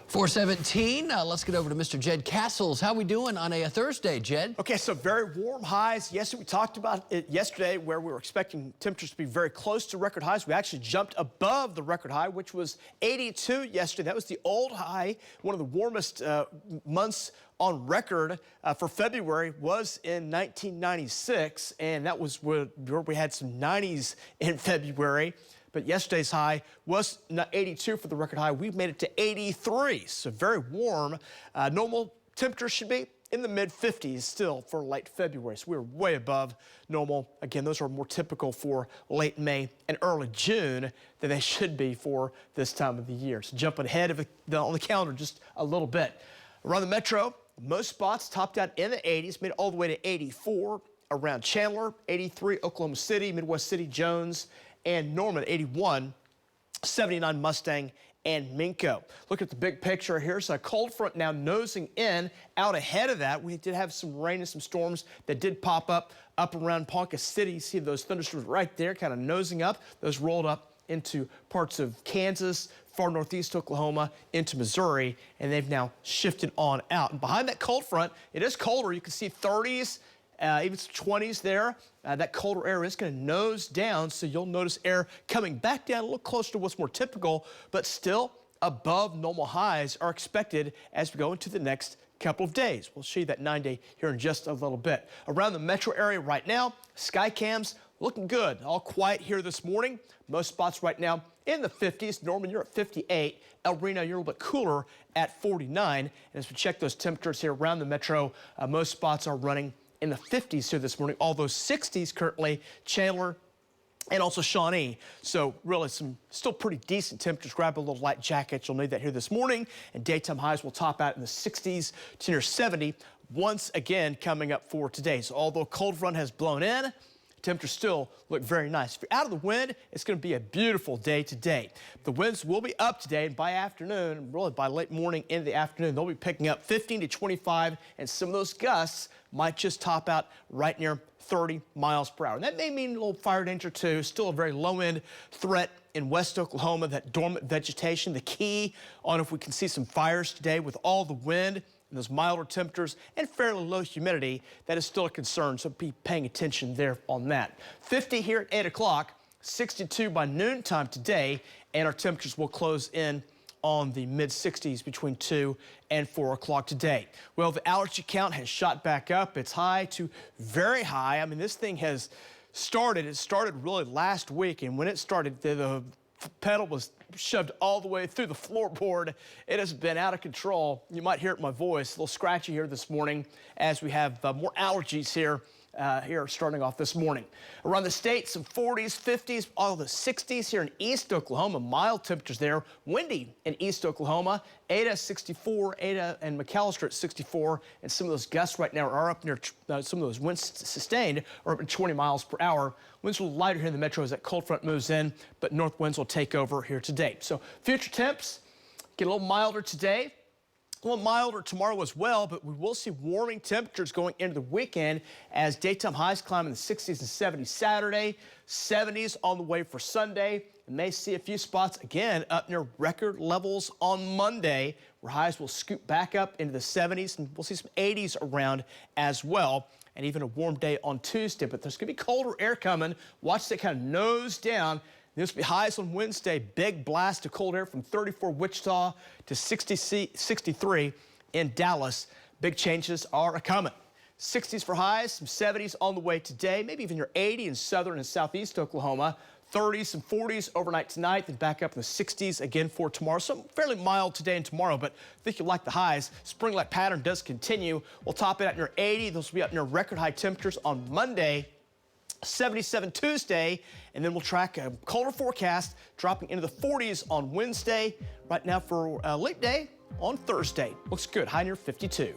417, let's get over to Mr. Jed Castles. How we doing on a Thursday, Jed? Okay, so very warm highs. Yes, we talked about it yesterday where we were expecting temperatures to be very close to record highs. We actually jumped above the record high, which was 82 yesterday. That was the old high. One of the warmest months on record for February was in 1996, and that was where we had some 90s in February. But yesterday's high was 82 for the record high. We made it to 83, so very warm. Normal temperature should be in the mid-50s still for late February, so we're way above normal. Again, those are more typical for late May and early June than they should be for this time of the year. So jumping ahead of on the calendar just a little bit. Around the metro, most spots topped out in the 80s, made it all the way to 84. Around Chandler, 83, Oklahoma City, Midwest City, Jones, and Norman, 81, 79 Mustang, and Minco. Look at the big picture. Here's a cold front now nosing in. Out ahead of that, we did have some rain and some storms that did pop up around Ponca City. You see those thunderstorms right there, kind of nosing up. Those rolled up into parts of Kansas, far northeast Oklahoma, into Missouri, and they've now shifted on out. And behind that cold front, it is colder. You can see 30s. Even some 20s there. That colder air is going to nose down, so you'll notice air coming back down a little closer to what's more typical, but still above normal highs are expected as we go into the next couple of days. We'll show you that 9-day here in just a little bit. Around the metro area right now, sky cams looking good. All quiet here this morning. Most spots right now in the 50s. Norman, you're at 58. El Reno, you're a little bit cooler at 49. And as we check those temperatures here around the metro, most spots are running in the 50s here this morning, although 60s currently, Chandler and also Shawnee. So really some still pretty decent temperatures. Grab a little light jacket. You'll need that here this morning. And daytime highs will top out in the 60s to near 70 once again coming up for today. So although cold front has blown in, temperatures still look very nice. If you're out of the wind, it's going to be a beautiful day today. The winds will be up today, and by afternoon, really by late morning into the afternoon, they'll be picking up 15 to 25, and some of those gusts might just top out right near 30 miles per hour. And that may mean a little fire danger too. Still a very low-end threat in West Oklahoma, that dormant vegetation. The key on if we can see some fires today with all the wind and those milder temperatures and fairly low humidity, that is still a concern, so be paying attention there on that. 50 here at 8 o'clock, 62 by noontime today, and our temperatures will close in on the mid-60s between 2 and 4 o'clock today. Well, the allergy count has shot back up. It's high to very high. I mean, this thing has started. It started really last week, and when it started, the pedal was shoved all the way through the floorboard. It has been out of control. You might hear it in my voice, a little scratchy here this morning as we have more allergies here starting off this morning. Around the state, some 40s, 50s, all the 60s here in East Oklahoma. Mild temperatures there. Windy in East Oklahoma. Ada 64, Ada and McAllister at 64, and some of those gusts right now are up near some of those winds sustained are up at 20 miles per hour. Winds a little lighter here in the metro as that cold front moves in, but north winds will take over here today. So future temps get a little milder today. A little milder tomorrow as well, but we will see warming temperatures going into the weekend as daytime highs climb in the 60s and 70s Saturday, 70s on the way for Sunday. And may see a few spots again up near record levels on Monday, where highs will scoot back up into the 70s, and we'll see some 80s around as well. And even a warm day on Tuesday, but there's going to be colder air coming. Watch that kind of nose down. This will be highs on Wednesday. Big blast of cold air from 34 Wichita to 63 in Dallas. Big changes are coming. 60s for highs, some 70s on the way today, maybe even your 80 in southern and southeast Oklahoma. 30s and 40s overnight tonight, then back up in the 60s again for tomorrow. So fairly mild today and tomorrow, but I think you'll like the highs. Spring-like pattern does continue. We'll top it out near 80. Those will be up near record high temperatures on Monday. 77 Tuesday, and then we'll track a colder forecast dropping into the 40s on Wednesday. Right now for a late day on Thursday. Looks good, high near 52.